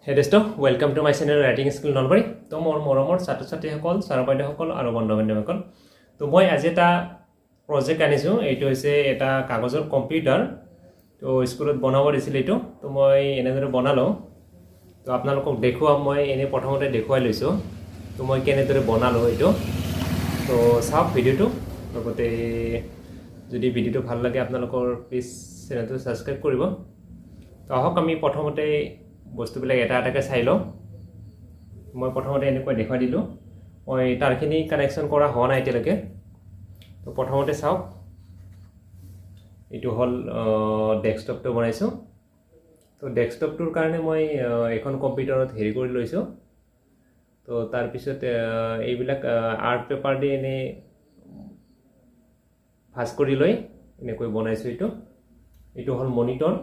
Hey Desto, welcome to my channel Writing School Nalbari. তো মোৰ মৰমৰ ছাত্ৰ-ছাত্ৰীসকল, ছাৰ-বাইদেউসকল আৰু বন্ধু-বান্ধৱীসকল। তো মই আজি এটা প্ৰজেক্ট আনিছোঁ। এইটো হৈছে এটা কাগজৰ কম্পিউটাৰ। তো স্কুলত বনাব দিছিল এইটো। তো মই এনেদৰে বনালোঁ। তো আপোনালোকক দেখুৱাম, মই এনে প্ৰথমতে দেখুৱাই লৈছোঁ। তো মই কেনেদৰে বনালোঁ এইটো। তো চাওক ভিডিঅ'টো। লগতে যদি ভিডিঅ'টো ভাল লাগে আপোনালোকৰ প্লিজ চেনেলটো ছাবস্ক্ৰাইব কৰিব। তো আহক আমি প্ৰথমতে বস্তুবিলাক এটা এটাকৈ চাই লওঁ। মই প্ৰথমতে এনেকৈ দেখুৱাই দিলোঁ। মই তাৰখিনি কানেকশ্যন কৰা হোৱা নাই এতিয়ালৈকে। তো প্ৰথমতে চাওক, এইটো হ'ল ডেস্কটপটো বনাইছোঁ। তো ডেস্কটপটোৰ কাৰণে মই এখন কম্পিউটাৰত হেৰি কৰি লৈছোঁ। তো তাৰপিছত এইবিলাক আৰ্ট পেপাৰ দি এনেই ভাঁজ কৰি লৈ এনেকৈ বনাইছোঁ। এইটো হ'ল মনিটৰ।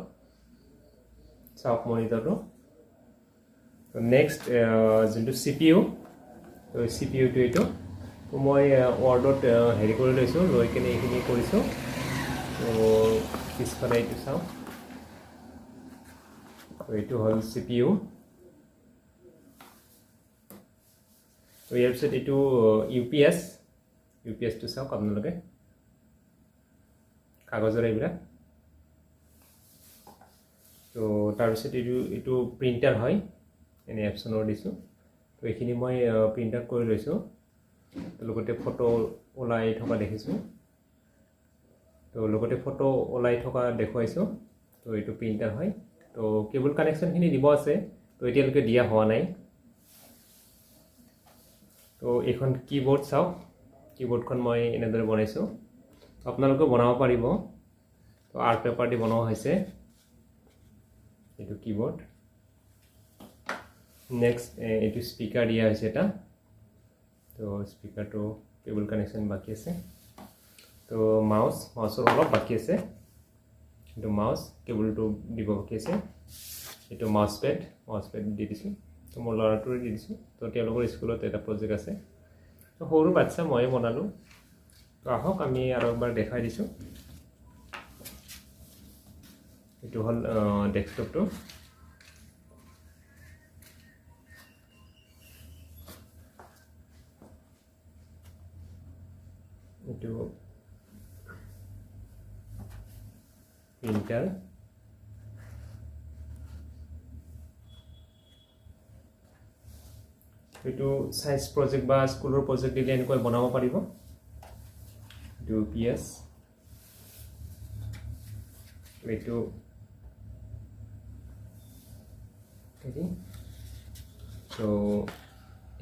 চাওক মনিটৰটো। তো নেক্সট যোনটো CPU, তো CPUটো এইটো। তো মই ৱৰ্ডত হেৰি কৰি লৈছোঁ, লৈ কিনে এইখিনি কৰিছোঁ। তো পিছফালে এইটো চাওঁ। তো এইটো হ'ল CPU। তো ইয়াৰ পিছত এইটো UPSটো চাওক আপোনালোকে, কাগজৰ এইবিলাক। তো তাৰপিছত এইটো প্ৰিণ্টাৰ হয়, এনে এপচনৰ দিছোঁ। তো এইখিনি মই প্ৰিণ্ট আউট কৰি লৈছোঁ। লগতে ফটো ওলাই থকা দেখিছোঁ। তো লগতে ফটো ওলাই থকা দেখুৱাইছোঁ। তো এইটো প্ৰিণ্টাৰ হয়। তো কেবল কানেকশ্যনখিনি দিব আছে, তো এতিয়ালৈকে দিয়া হোৱা নাই। তো এইখন কীবৰ্ড চাওক, কীবৰ্ডখন মই এনেদৰে বনাইছোঁ। আপোনালোকেও বনাব পাৰিব। তো আৰ্ট পেপাৰ দি বনোৱা হৈছে এইটো কীবৰ্ড। নেক্সট এইটো স্পীকাৰ দিয়া হৈছে এটা। তো স্পীকাৰটো কেবল কানেকশ্যন বাকী আছে। তো মাউচৰ অলপ বাকী আছে। এইটো মাউচ কেবলটো দিব বাকী আছে। এইটো মাউচ পেড দি দিছোঁ। তো মোৰ ল'ৰাটোৰে দি দিছোঁ। তো তেওঁলোকৰ স্কুলত এটা প্ৰজেক্ট আছে। তো সৰু বাচ্ছা ময়ে বনালোঁ। তো আহক আমি আৰু একবাৰ দেখাই দিছোঁ। এইটো হ'ল ডেস্কটপটো। এইটো প্ৰিণ্টাৰ। এইটো সাইন্স প্ৰজেক্ট বা স্কুলৰ প্ৰজেক্ট দিলে এনেকৈ বনাব পাৰিব। এইটো UPS। এইটো তো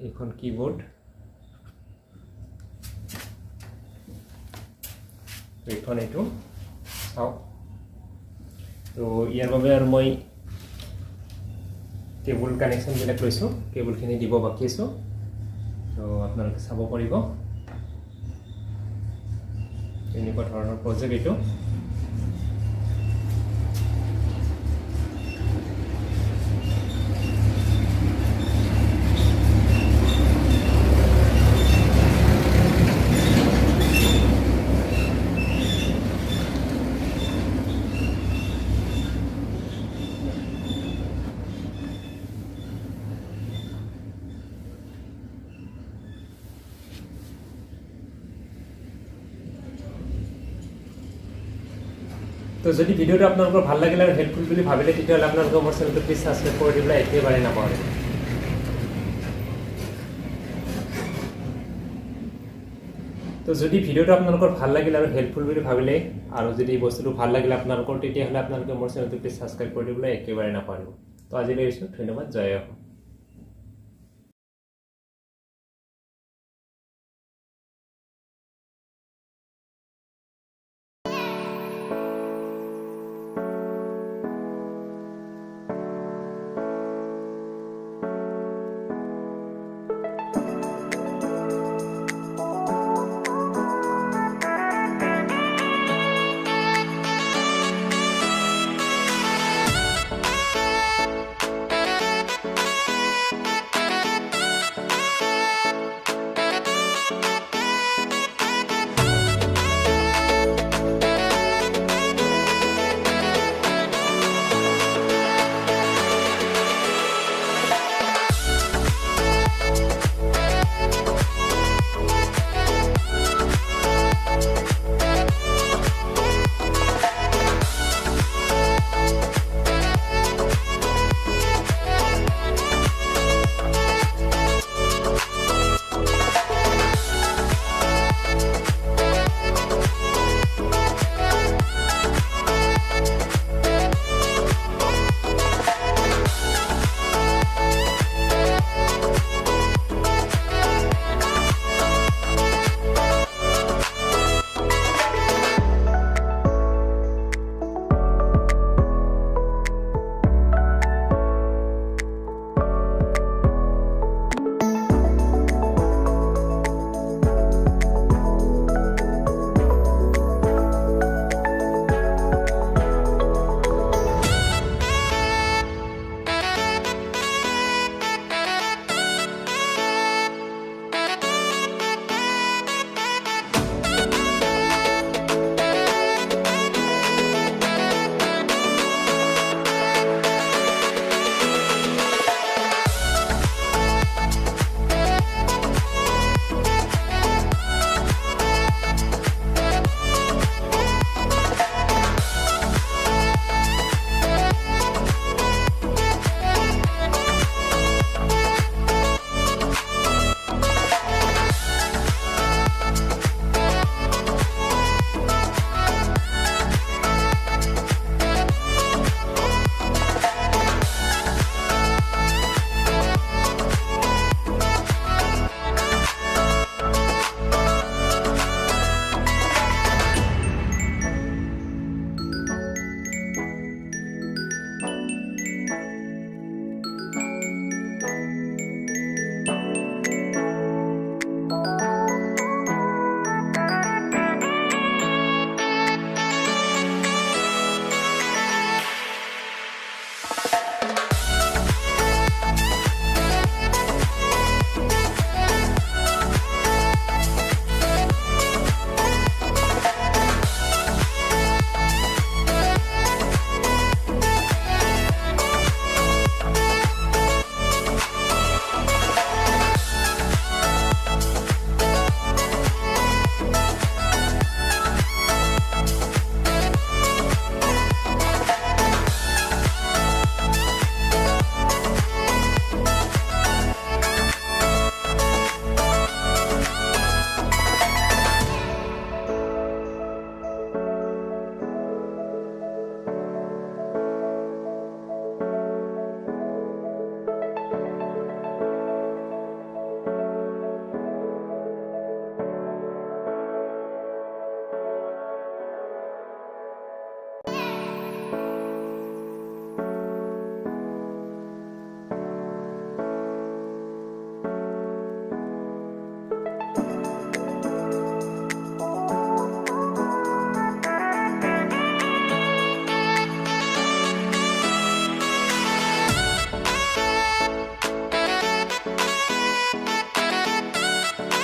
এইখন কীবৰ্ড। এইটো চাওক। তো ইয়াৰ বাবে আৰু মই কেবল কানেকশ্যনবিলাক লৈছোঁ, কেবলখিনি দিব বাকী আছোঁ। তো আপোনালোকে চাব পাৰিব। এনেকুৱা ধৰণৰ প্ৰজেক্ট এইটো। তো যদি ভিডিওটো আপোনালোকৰ ভাল লাগিলে আৰু হেল্পফুল বুলি ভাবিলে, তেতিয়াহ'লে আপোনালোকে মোৰ চেনেলটো প্লিজ ছাবস্ক্ৰাইব কৰি দিবলৈ একেবাৰে নাপাহৰিব। তো যদি ভিডিওটো আপোনালোকৰ ভাল লাগিলে আৰু হেল্পফুল বুলি ভাবিলে, আৰু যদি বস্তুটো ভাল লাগিলে আপোনালোকৰ, তেতিয়াহ'লে আপোনালোকে মোৰ চেনেলটো প্লিজ ছাবস্ক্ৰাইব কৰি দিবলৈ একেবাৰে নাপাহৰিব। তো আজিলৈ এৰিছোঁ। ধন্যবাদ। জয় অসম।